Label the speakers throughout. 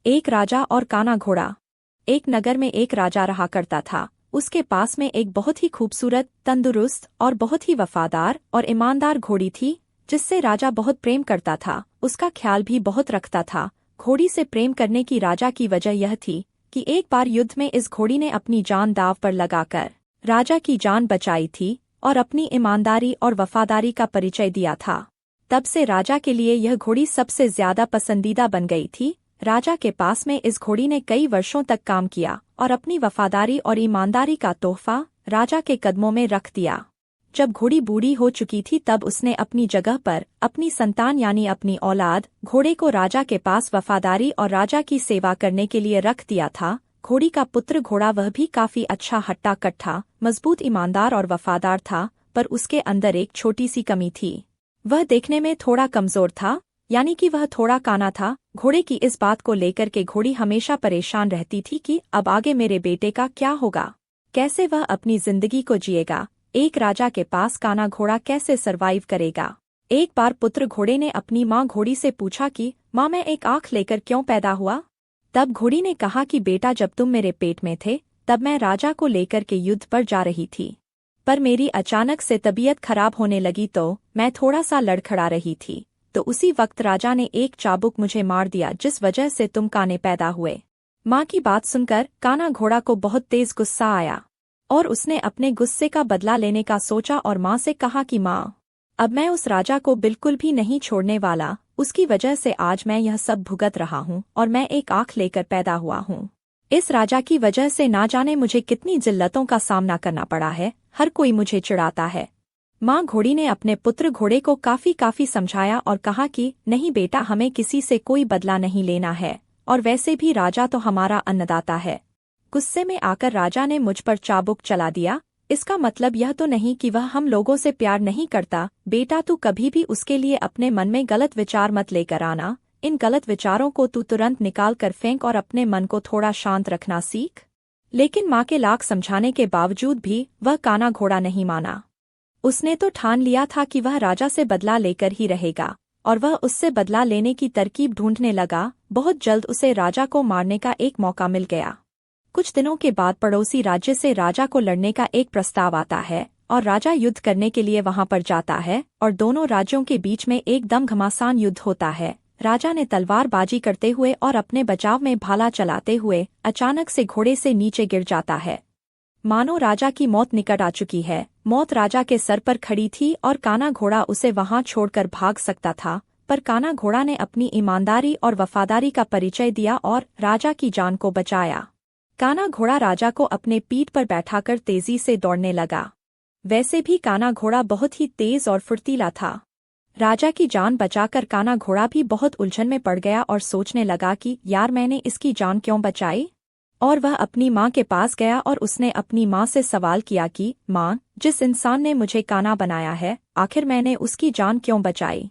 Speaker 1: एक राजा और काना घोड़ा। एक नगर में एक राजा रहा करता था। उसके पास में एक बहुत ही खूबसूरत, तंदुरुस्त और बहुत ही वफादार और ईमानदार घोड़ी थी, जिससे राजा बहुत प्रेम करता था। उसका ख्याल भी बहुत रखता था। घोड़ी से प्रेम करने की राजा की वजह यह थी कि एक बार युद्ध में इस घोड़ी ने अपनी जान दांव पर लगाकर राजा की जान बचाई थी और अपनी ईमानदारी और वफादारी का परिचय दिया था। तब से राजा के लिए यह घोड़ी सबसे ज्यादा पसंदीदा बन गई थी। राजा के पास में इस घोड़ी ने कई वर्षों तक काम किया और अपनी वफादारी और ईमानदारी का तोहफा राजा के कदमों में रख दिया। जब घोड़ी बूढ़ी हो चुकी थी तब उसने अपनी जगह पर अपनी संतान यानी अपनी औलाद घोड़े को राजा के पास वफादारी और राजा की सेवा करने के लिए रख दिया था। घोड़ी का पुत्र घोड़ा वह भी काफी अच्छा हट्टा कट्टा, मजबूत, ईमानदार और वफादार था, पर उसके अंदर एक छोटी सी कमी थी। वह देखने में थोड़ा कमजोर था, यानी कि वह थोड़ा काना था। घोड़े की इस बात को लेकर के घोड़ी हमेशा परेशान रहती थी कि अब आगे मेरे बेटे का क्या होगा, कैसे वह अपनी जिंदगी को जिएगा। एक राजा के पास काना घोड़ा कैसे सरवाइव करेगा। एक बार पुत्र घोड़े ने अपनी माँ घोड़ी से पूछा कि माँ, मैं एक आँख लेकर क्यों पैदा हुआ। तब घोड़ी ने कहा कि बेटा, जब तुम मेरे पेट में थे तब मैं राजा को लेकर के युद्ध पर जा रही थी, पर मेरी अचानक से तबीयत खराब होने लगी तो मैं थोड़ा सा लड़खड़ा रही थी, तो उसी वक्त राजा ने एक चाबुक मुझे मार दिया, जिस वजह से तुम काने पैदा हुए। माँ की बात सुनकर काना घोड़ा को बहुत तेज गुस्सा आया और उसने अपने गुस्से का बदला लेने का सोचा और माँ से कहा कि माँ, अब मैं उस राजा को बिल्कुल भी नहीं छोड़ने वाला। उसकी वजह से आज मैं यह सब भुगत रहा हूँ और मैं एक आँख लेकर पैदा हुआ हूँ। इस राजा की वजह से ना जाने मुझे कितनी जिल्लतों का सामना करना पड़ा है। हर कोई मुझे चिढ़ाता है। माँ घोड़ी ने अपने पुत्र घोड़े को काफी समझाया और कहा कि नहीं बेटा, हमें किसी से कोई बदला नहीं लेना है, और वैसे भी राजा तो हमारा अन्नदाता है। गुस्से में आकर राजा ने मुझ पर चाबुक चला दिया। इसका मतलब यह तो नहीं कि वह हम लोगों से प्यार नहीं करता। बेटा, तू कभी भी उसके लिए अपने मन में गलत विचार मत लेकर आना। इन गलत विचारों को तू तुरंत निकाल कर फेंक और अपने मन को थोड़ा शांत रखना सीख। लेकिन माँ के लाख समझाने के बावजूद भी वह काना घोड़ा नहीं माना। उसने तो ठान लिया था कि वह राजा से बदला लेकर ही रहेगा, और वह उससे बदला लेने की तरकीब ढूंढने लगा। बहुत जल्द उसे राजा को मारने का एक मौका मिल गया। कुछ दिनों के बाद पड़ोसी राज्य से राजा को लड़ने का एक प्रस्ताव आता है और राजा युद्ध करने के लिए वहां पर जाता है और दोनों राज्यों के बीच में एकदम घमासान युद्ध होता है। राजा ने तलवारबाजी करते हुए और अपने बचाव में भाला चलाते हुए अचानक से घोड़े से नीचे गिर जाता है, मानो राजा की मौत निकट आ चुकी है। मौत राजा के सर पर खड़ी थी और काना घोड़ा उसे वहां छोड़कर भाग सकता था, पर काना घोड़ा ने अपनी ईमानदारी और वफादारी का परिचय दिया और राजा की जान को बचाया। काना घोड़ा राजा को अपने पीठ पर बैठाकर तेजी से दौड़ने लगा। वैसे भी काना घोड़ा बहुत ही तेज और फुर्तीला था। राजा की जान बचाकर काना घोड़ा भी बहुत उलझन में पड़ गया और सोचने लगा कि यार, मैंने इसकी जान क्यों बचाई। और वह अपनी माँ के पास गया और उसने अपनी माँ से सवाल किया कि माँ, जिस इंसान ने मुझे काना बनाया है, आखिर मैंने उसकी जान क्यों बचाई।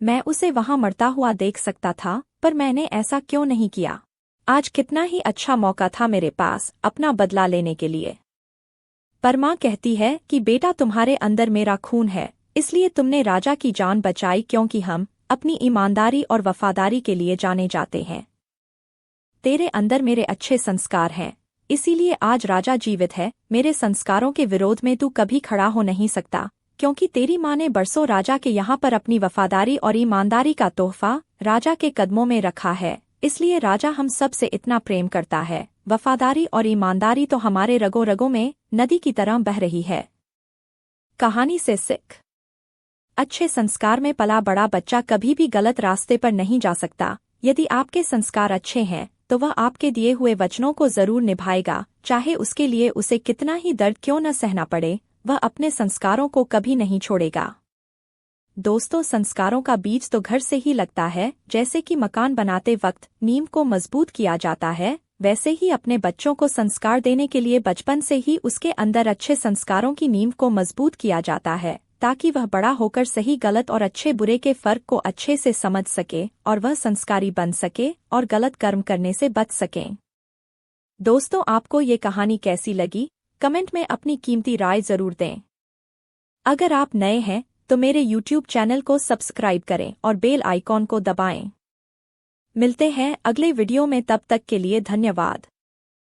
Speaker 1: मैं उसे वहां मरता हुआ देख सकता था, पर मैंने ऐसा क्यों नहीं किया। आज कितना ही अच्छा मौका था मेरे पास अपना बदला लेने के लिए। पर माँ कहती है कि बेटा, तुम्हारे अंदर मेरा खून है, इसलिए तुमने राजा की जान बचाई, क्योंकि हम अपनी ईमानदारी और वफादारी के लिए जाने जाते हैं। तेरे अंदर मेरे अच्छे संस्कार हैं, इसीलिए आज राजा जीवित है। मेरे संस्कारों के विरोध में तू कभी खड़ा हो नहीं सकता, क्योंकि तेरी माँ ने बरसों राजा के यहाँ पर अपनी वफादारी और ईमानदारी का तोहफा राजा के कदमों में रखा है। इसलिए राजा हम सब से इतना प्रेम करता है। वफादारी और ईमानदारी तो हमारे रगों रगों में नदी की तरह बह रही है। कहानी से सीख। अच्छे संस्कार में पला बड़ा बच्चा कभी भी गलत रास्ते पर नहीं जा सकता। यदि आपके संस्कार अच्छे हैं तो वह आपके दिए हुए वचनों को जरूर निभाएगा, चाहे उसके लिए उसे कितना ही दर्द क्यों न सहना पड़े। वह अपने संस्कारों को कभी नहीं छोड़ेगा। दोस्तों, संस्कारों का बीज तो घर से ही लगता है। जैसे कि मकान बनाते वक्त नींव को मजबूत किया जाता है, वैसे ही अपने बच्चों को संस्कार देने के लिए बचपन से ही उसके अंदर अच्छे संस्कारों की नींव को मजबूत किया जाता है, ताकि वह बड़ा होकर सही गलत और अच्छे बुरे के फर्क को अच्छे से समझ सके और वह संस्कारी बन सके और गलत कर्म करने से बच सके। दोस्तों, आपको ये कहानी कैसी लगी, कमेंट में अपनी कीमती राय जरूर दें। अगर आप नए हैं तो मेरे YouTube चैनल को सब्सक्राइब करें और बेल आइकॉन को दबाएं। मिलते हैं अगले वीडियो में, तब तक के लिए धन्यवाद।